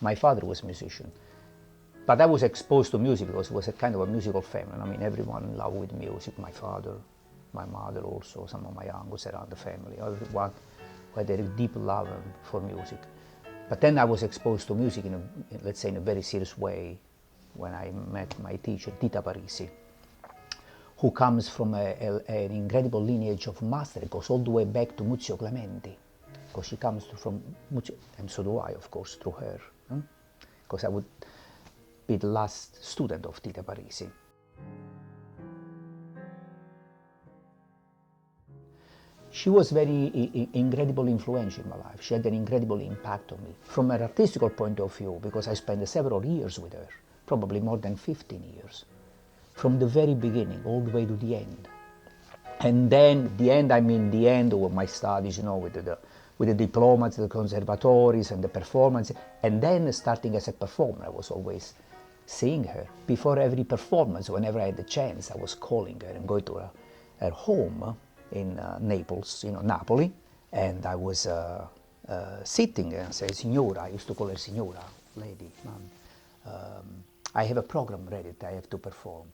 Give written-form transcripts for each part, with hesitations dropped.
My father was a musician. But I was exposed to music because it was a kind of a musical family. I mean, everyone in love with music. My father, my mother also, some of my uncles around the family. Everyone had a deep love for music. But then I was exposed to music let's say, in a very serious way when I met my teacher, Tita Parisi, who comes from an incredible lineage of master. It goes all the way back to Muzio Clementi, because she comes from Muzio, and so do I, of course, through her, because I would be the last student of Tita Parisi. She was very incredibly influential in my life. She had an incredible impact on me from an artistical point of view, because I spent several years with her, probably more than 15 years, from the very beginning all the way to the end. And then the end, I mean the end of my studies, you know, with the diplomas, the conservatories and the performance. And then starting as a performer, I was always seeing her. Before every performance, whenever I had the chance, I was calling her and going to her home in Naples, you know, Napoli. And I was sitting and say, Signora, I used to call her Signora, lady, ma'am, I have a program ready that I have to perform.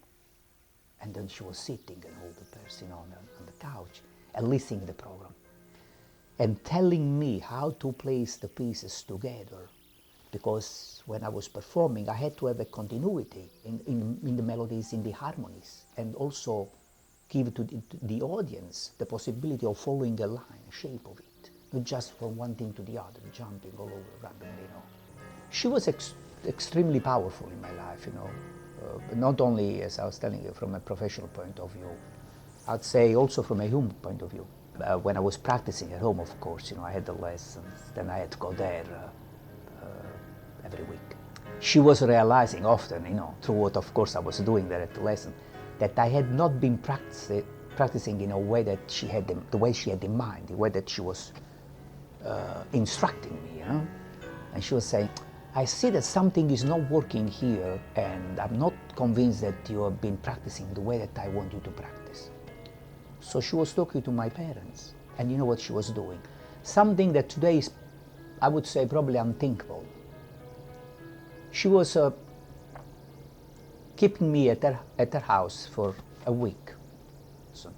And then she was sitting and all the person on the couch and listening to the program and telling me how to place the pieces together, because when I was performing I had to have a continuity in the melodies, in the harmonies, and also give to the audience the possibility of following a line, a shape of it, not just from one thing to the other, jumping all over randomly, you know. She was extremely powerful in my life, you know. Not only, as I was telling you, from a professional point of view, I'd say also from a human point of view. When I was practicing at home, of course, you know, I had the lessons, then I had to go there every week. She was realizing often, you know, through what, of course, I was doing there at the lesson, that I had not been practicing in a way that she had, the way she had in mind, the way that she was instructing me, you know. And she was saying, I see that something is not working here, and I'm not convinced that you have been practicing the way that I want you to practice. So she was talking to my parents, and you know what she was doing? Something that today is, I would say, probably unthinkable. She was keeping me at her house for a week. So,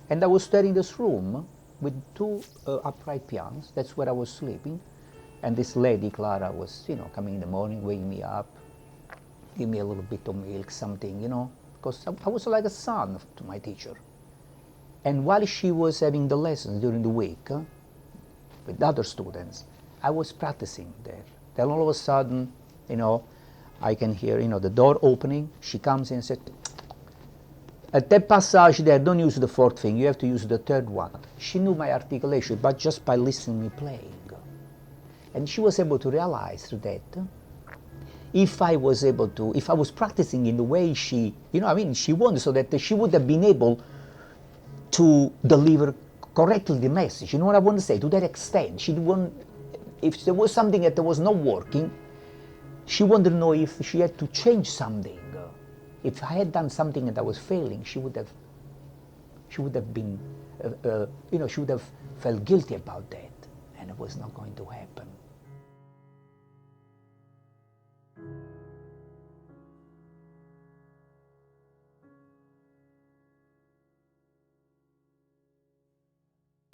and I was there in this room with two upright pianos. That's where I was sleeping. And this lady, Clara, was, you know, coming in the morning, waking me up, give me a little bit of milk, something, you know, because I was like a son to my teacher. And while she was having the lessons during the week with other students, I was practicing there. Then all of a sudden, you know, I can hear, you know, the door opening. She comes in and said, at that passage there, don't use the fourth finger, you have to use the third one. She knew my articulation, but just by listening to me playing. And she was able to realize through that, if I was practicing in the way she, you know, I mean, she wanted, so that she would have been able to deliver correctly the message. You know what I want to say? To that extent, she didn't, if there was something that was not working, she wanted to know if she had to change something. If I had done something that I was failing, she would have been, you know, she would have felt guilty about that, and it was not going to happen.